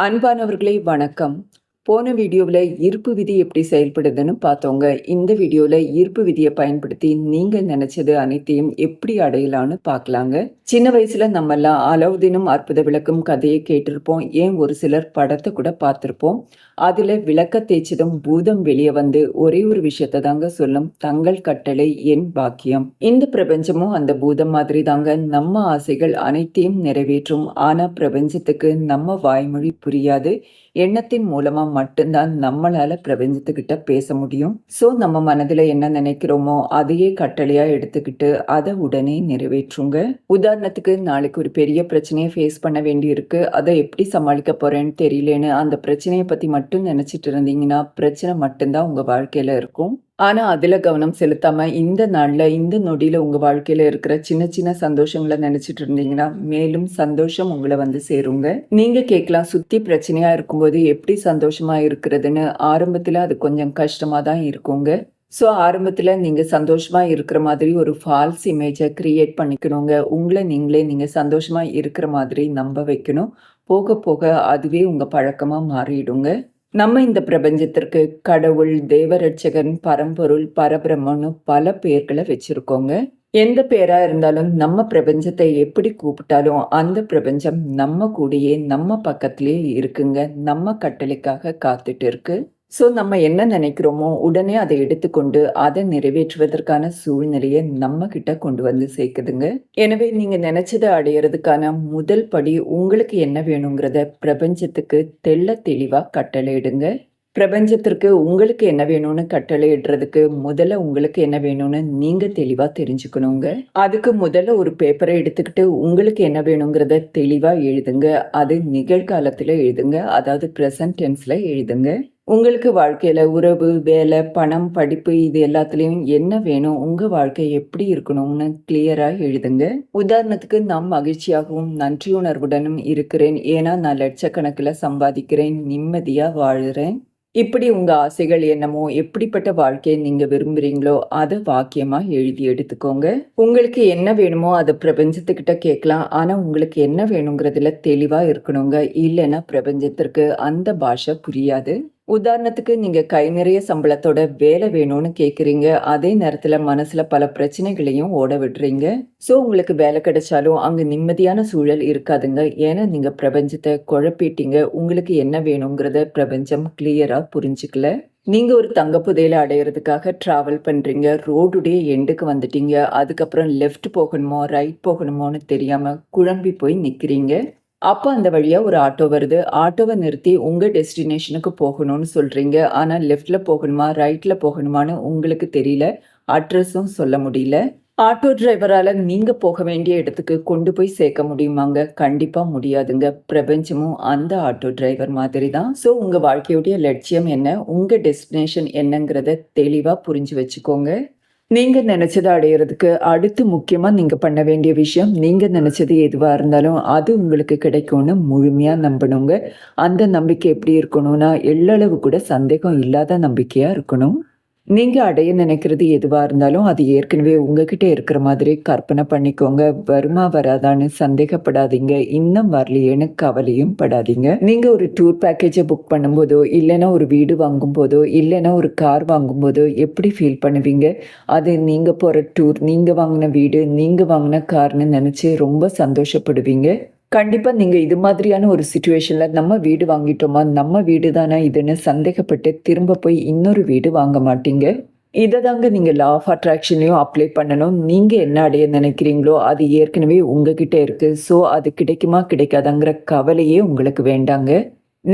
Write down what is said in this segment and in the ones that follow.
அன்பானவர்களே வணக்கம். போன வீடியோவில் ஈர்ப்பு விதி எப்படி செயல்படுதுன்னு பார்த்தோங்க. இந்த வீடியோவில் ஈர்ப்பு விதியை பயன்படுத்தி நீங்கள் நினைச்சது அனைத்தையும் எப்படி அடையலான்னு பார்க்கலாங்க. சின்ன வயசுல நம்மெல்லாம் அலாவுதீனும் அற்புத விளக்கும் கதையை கேட்டிருப்போம். ஏன் ஒரு சிலர் படத்தை கூட பார்த்துருப்போம். அதில் விளக்க தேய்ச்சதும் பூதம் வெளியே வந்து ஒரே ஒரு விஷயத்தை தாங்க சொல்லும், தங்கள் கட்டளை என் பாக்கியம். இந்த பிரபஞ்சமும் அந்த பூதம் மாதிரி தாங்க. நம்ம ஆசைகள் அனைத்தையும் நிறைவேற்றும். ஆனால் பிரபஞ்சத்துக்கு நம்ம வாய்மொழி புரியாது. எண்ணத்தின் மூலமா மட்டும்தான் நம்மளால பிரபஞ்சத்துக்கிட்ட பேச முடியும். ஸோ நம்ம மனதில் என்ன நினைக்கிறோமோ அதையே கட்டளையா எடுத்துக்கிட்டு அதை உடனே நிறைவேற்றுங்க. உதாரணத்துக்கு நாளைக்கு ஒரு பெரிய பிரச்சனையை ஃபேஸ் பண்ண வேண்டி இருக்கு, அதை எப்படி சமாளிக்க போறேன்னு தெரியலேன்னு அந்த பிரச்சனையை பத்தி மட்டும் நினைச்சிட்டு இருந்தீங்கன்னா பிரச்சனை மட்டும்தான் உங்க வாழ்க்கையில இருக்கும். ஆனா அதுல கவனம் செலுத்தாம இந்த நாள்ல இந்த நொடியில உங்க வாழ்க்கையில இருக்கிற சின்ன சின்ன சந்தோஷங்களை நினைச்சிட்டு இருந்தீங்கன்னா மேலும் சந்தோஷம் உங்களை வந்து சேருங்க. நீங்க கேட்கலாம், சுத்தி பிரச்சனையா இருக்கும்போது எப்படி சந்தோஷமா இருக்கிறதுன்னு. ஆரம்பத்துல அது கொஞ்சம் கஷ்டமா தான் இருக்குங்க. ஸோ ஆரம்பத்தில் நீங்கள் சந்தோஷமாக இருக்கிற மாதிரி ஒரு ஃபால்ஸ் இமேஜை க்ரியேட் பண்ணிக்கணுங்க. உங்களை நீங்கள் சந்தோஷமாக இருக்கிற மாதிரி நம்ப வைக்கணும். போக போக அதுவே உங்கள் பழக்கமாக மாறிடுங்க. நம்ம இந்த பிரபஞ்சத்திற்கு கடவுள், தேவரட்சகன், பரம்பொருள், பரபிரம்மன்னு பல பேர்களை வச்சிருக்கோங்க. எந்த பேரா இருந்தாலும் நம்ம பிரபஞ்சத்தை எப்படி கூப்பிட்டாலும் அந்த பிரபஞ்சம் நம்ம கூடயே நம்ம பக்கத்திலேயே இருக்குங்க. நம்ம கட்டளைக்காக காத்துட்டு இருக்கு. ஸோ நம்ம என்ன நினைக்கிறோமோ உடனே அதை எடுத்துக்கொண்டு அதை நிறைவேற்றுவதற்கான சூழ்நிலையை நம்ம கிட்ட கொண்டு வந்து சேர்க்குதுங்க. எனவே நீங்க நினைச்சதை அடையிறதுக்கான முதல் படி உங்களுக்கு என்ன வேணுங்கிறத பிரபஞ்சத்துக்கு தெள்ள தெளிவா கட்டளையிடுங்க. பிரபஞ்சத்திற்கு உங்களுக்கு என்ன வேணும்னு கட்டளையிடுறதுக்கு முதல்ல உங்களுக்கு என்ன வேணும்னு நீங்க தெளிவா தெரிஞ்சுக்கணுங்க. அதுக்கு முதல்ல ஒரு பேப்பரை எடுத்துக்கிட்டு உங்களுக்கு என்ன வேணுங்கிறத தெளிவா எழுதுங்க. அது நிகழ்காலத்துல எழுதுங்க, அதாவது ப்ரெசன்ட் டென்ஸ்ல எழுதுங்க. உங்களுக்கு வாழ்க்கையில உறவு, வேலை, பணம், படிப்பு இது எல்லாத்துலேயும் என்ன வேணும், உங்க வாழ்க்கை எப்படி இருக்கணும்னு கிளியரா எழுதுங்க. உதாரணத்துக்கு, நான் மகிழ்ச்சியாகவும் நன்றியுணர்வுடனும் இருக்கிறேன், ஏன்னா நான் லட்சக்கணக்கில் சம்பாதிக்கிறேன், நிம்மதியா வாழுறேன். இப்படி உங்க ஆசைகள் என்னமோ, எப்படிப்பட்ட வாழ்க்கையை நீங்க விரும்புறீங்களோ அதை வாக்கியமா எழுதி எடுத்துக்கோங்க. உங்களுக்கு என்ன வேணுமோ அதை பிரபஞ்சத்துக்கிட்ட கேட்கலாம். ஆனா உங்களுக்கு என்ன வேணுங்கிறதுல தெளிவா இருக்கணுங்க. இல்லைன்னா பிரபஞ்சத்திற்கு அந்த பாஷை புரியாது. உதாரணத்துக்கு, நீங்க கை நிறைய சம்பளத்தோட வேலை வேணும்னு கேக்குறீங்க, அதே நேரத்துல மனசுல பல பிரச்சனைகளையும் ஓட விடுறீங்க. ஸோ உங்களுக்கு வேலை கிடைச்சாலும் அங்க நிம்மதியான சூழல் இருக்காதுங்க. ஏன்னா நீங்க பிரபஞ்சத்தை குழப்பிட்டீங்க. உங்களுக்கு என்ன வேணுங்கிறத பிரபஞ்சம் கிளியரா புரிஞ்சுக்கல. நீங்க ஒரு தங்க புதையலை அடையிறதுக்காக டிராவல் பண்றீங்க, ரோடுடைய எண்டுக்கு வந்துட்டீங்க. அதுக்கப்புறம் லெஃப்ட் போகணுமோ ரைட் போகணுமோன்னு தெரியாம குழம்பி போய் நிக்கிறீங்க. அப்போ அந்த வழியா ஒரு ஆட்டோ வருது. ஆட்டோவை நிறுத்தி உங்க டெஸ்டினேஷனுக்கு போகணும்னு சொல்றீங்க. ஆனா லெஃப்ட்ல போகணுமா ரைட்ல போகணுமான்னு உங்களுக்கு தெரியல. அட்ரஸும் சொல்ல முடியல. ஆட்டோ டிரைவரால நீங்க போக வேண்டிய இடத்துக்கு கொண்டு போய் சேர்க்க முடியுமாங்க? கண்டிப்பா முடியாதுங்க. பிரபஞ்சமும் அந்த ஆட்டோ டிரைவர் மாதிரி தான். ஸோ உங்க வாழ்க்கையுடைய லட்சியம் என்ன, உங்க டெஸ்டினேஷன் என்னங்கிறத தெளிவா புரிஞ்சு வச்சுக்கோங்க. நீங்க நினைச்சதை அடையிறதுக்கு அடுத்து முக்கியமா நீங்க பண்ண வேண்டிய விஷயம், நீங்க நினைச்சது எதுவா இருந்தாலும் அது உங்களுக்கு கிடைக்கும்னு முழுமையா நம்பணுங்க. அந்த நம்பிக்கை எப்படி இருக்கணும்னா, எள்ளளவு கூட சந்தேகம் இல்லாத நம்பிக்கையா இருக்கணும். நீங்க அடைய நினைக்கிறது எதுவா இருந்தாலும் அது ஏற்கனவே உங்ககிட்ட இருக்கிற மாதிரி கற்பனை பண்ணிக்கோங்க. வருமா வராதான்னு சந்தேகப்படாதீங்க. இன்னும் வரலையேன்னு கவலையும் படாதீங்க. நீங்க ஒரு டூர் பேக்கேஜை புக் பண்ணும்போதோ, இல்லைன்னா ஒரு வீடு வாங்கும் போதோ, இல்லைன்னா ஒரு கார் வாங்கும் போதோ எப்படி ஃபீல் பண்ணுவீங்க? அது நீங்க போற டூர், நீங்க வாங்கின வீடு, நீங்க வாங்கின கார்னு நினைச்சு ரொம்ப சந்தோஷப்படுவீங்க. கண்டிப்பா நீங்க இது மாதிரியான ஒரு சிச்சுவேஷன்ல நம்ம வீடு வாங்கிட்டோமா, நம்ம வீடு தானா இதுன்னு சந்தேகப்பட்டு திரும்ப போய் இன்னொரு வீடு வாங்க மாட்டீங்க. இதை தாங்க நீங்க லா ஆஃப் அட்ராக்ஷன்லயும் அப்ளை பண்ணணும். நீங்க என்ன அடைய நினைக்கிறீங்களோ அது ஏற்கனவே உங்ககிட்ட இருக்கு. ஸோ அது கிடைக்குமா கிடைக்காதாங்கிற கவலையே உங்களுக்கு வேண்டாங்க.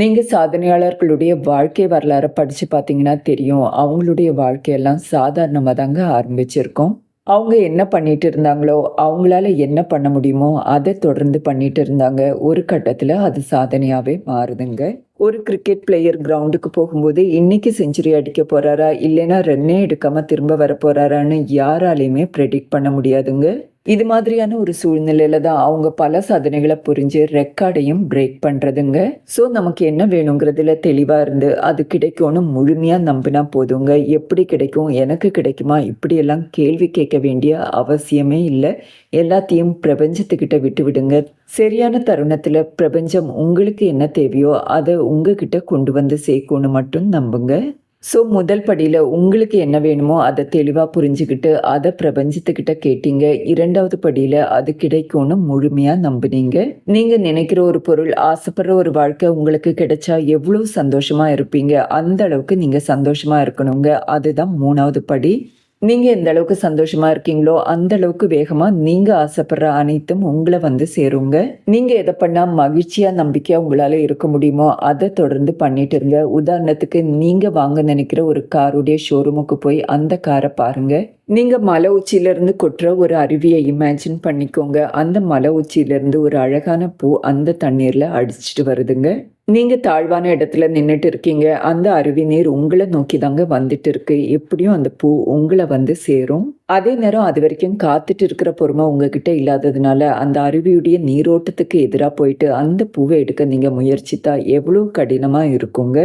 நீங்க சாதனையாளர்களுடைய வாழ்க்கை வரலாறை படிச்சு பார்த்தீங்கன்னா தெரியும். அவங்களுடைய வாழ்க்கையெல்லாம் சாதாரணமாக தாங்க ஆரம்பிச்சிருக்கோம். அவங்க என்ன பண்ணிட்டு இருந்தாங்களோ, அவங்களால என்ன பண்ண முடியுமோ அதை தொடர்ந்து பண்ணிட்டு இருந்தாங்க. ஒரு கட்டத்துல அது சாதனையாவே மாறுதுங்க. ஒரு கிரிக்கெட் பிளேயர் கிரவுண்டுக்கு போகும்போது இன்னைக்கு செஞ்சுரி அடிக்க போறாரா, இல்லைன்னா ரன்னே எடுக்காம திரும்ப வர போறாரான்னு யாராலையுமே ப்ரெடிக்ட் பண்ண முடியாதுங்க. இது மாதிரியான ஒரு சூழ்நிலையில தான் அவங்க பல சாதனைகள புரிஞ்சு ரெக்கார்டையும் பிரேக் பண்றதுங்க. ஸோ நமக்கு என்ன வேணுங்கிறதுல தெளிவா இருந்து, அது கிடைக்கும்னு முழுமையா நம்பினா போதுங்க. எப்படி கிடைக்கும்? எனக்கு கிடைக்குமா? இப்படியெல்லாம் கேள்வி கேட்க வேண்டிய அவசியமே இல்ல. எல்லாத்தையும் பிரபஞ்சத்துக்கிட்ட விட்டு விடுங்க. சரியான தருணத்துல பிரபஞ்சம் உங்களுக்கு என்ன தேவையோ, அத உங்ககிட்ட கொண்டு வந்து சேர்க்கும்னு மட்டும் நம்புங்க. ஸோ முதல் படியில உங்களுக்கு என்ன வேணுமோ அத தெளிவா புரிஞ்சுகிட்டு, அத பிரபஞ்சத்துக்கிட்ட கேட்டீங்க. 2வது படியில அது கிடைக்கும்னு முழுமையா நம்புனீங்க. நீங்க நினைக்கிற ஒரு பொருள், ஆசைப்படுற ஒரு வாழ்க்கை உங்களுக்கு கிடைச்சா எவ்ளோ சந்தோஷமா இருப்பீங்க. அந்த அளவுக்கு நீங்க சந்தோஷமா இருக்கணுங்க. அதுதான் 3வது படி. நீங்க எந்த அளவுக்கு சந்தோஷமா இருக்கீங்களோ, அந்த அளவுக்கு வேகமா நீங்க ஆசைப்படுற அனைத்தும் உங்கள வந்து சேருங்க. நீங்க எத பண்ணா மகிழ்ச்சியா, நம்பிக்கையா உங்களால இருக்க முடியுமோ, அத தொடர்ந்து பண்ணிட்டு இருங்க. உதாரணத்துக்கு நீங்க வாங்க நினைக்கிற ஒரு காருடைய ஷோரூமுக்கு போய் அந்த கார பாருங்க. நீங்க மலை உச்சியிலிருந்து கொட்டுற ஒரு அருவிய இமேஜின் பண்ணிக்கோங்க. அந்த மலை உச்சியிலிருந்து ஒரு அழகான பூ அந்த தண்ணீர்ல அடிச்சிட்டு வருதுங்க. நீங்க தாழ்வான இடத்துல நின்னுட்டு இருக்கீங்க. அந்த அருவி நீர் உங்கள நோக்கி தாங்க வந்துட்டு இருக்கு. எப்படியும் அந்த பூ உங்கள வந்து சேரும். அதே நேரம் அதுவரைக்கும் காத்துட்டு இருக்கிற பொறுமை உங்ககிட்ட இல்லாததுனால, அந்த அருவியுடைய நீரோட்டத்துக்கு எதிரா போயிட்டு அந்த பூவ எடுக்க நீங்க முயற்சித்தா எவ்வளவு கடினமா இருக்குங்க.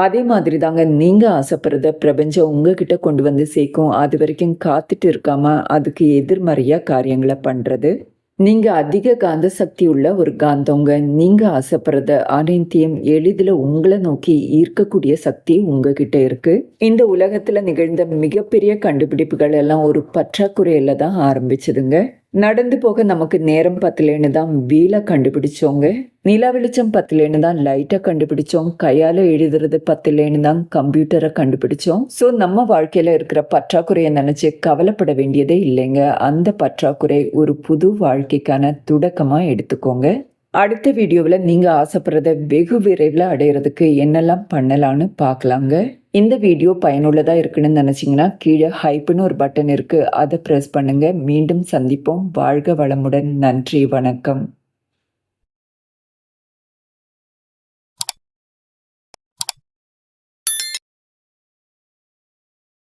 அதே மாதிரி தாங்க நீங்க ஆசைப்படுறத பிரபஞ்சம் உங்ககிட்ட கொண்டு வந்து சேர்க்கும். அதுவரைக்கும் காத்துட்டு இருக்காம, அதுக்கு எதிர்மறையா காரியங்கள பண்றது. நீங்க அதிக காந்த சக்தி உள்ள ஒரு காந்தம்ங்க. நீங்க ஆசைப்படுறத அனைத்தையும் எளிதில உங்கள நோக்கி ஈர்க்கக்கூடிய சக்தி உங்ககிட்ட இருக்கு. இந்த உலகத்துல நிகழ்ந்த மிகப்பெரிய கண்டுபிடிப்புகள் எல்லாம் ஒரு பற்றாக்குறையில தான் ஆரம்பிச்சதுங்க. நடந்து போக நமக்கு நேரம் பத்தலேன்னு தான் வீல கண்டுபிடிச்சோங்க. நிலா வெளிச்சம் பத்தலேன்னு தான் லைட்ட கண்டுபிடிச்சோம். கையால எழுதுறது பத்தலேன்னு தான் கம்ப்யூட்டரை கண்டுபிடிச்சோம். ஸோ நம்ம வாழ்க்கையில இருக்கிற பற்றாக்குறையை நினைச்சு கவலைப்பட வேண்டியதே இல்லைங்க. அந்த பற்றாக்குறை ஒரு புது வாழ்க்கைக்கான தொடக்கமா எடுத்துக்கோங்க. அடுத்த வீடியோவில் நீங்க ஆசைப்படுறத வெகு விரைவில் அடையிறதுக்கு என்னெல்லாம் பண்ணலான்னு பார்க்கலாங்க. இந்த வீடியோ பயனுள்ளதா இருக்குன்னு நினைச்சீங்கன்னா கீழே ஹைப்னு ஒரு பட்டன் இருக்கு. அதை பிரஸ் பண்ணுங்க. மீண்டும் சந்திப்போம். வாழ்க வளமுடன். நன்றி, வணக்கம்.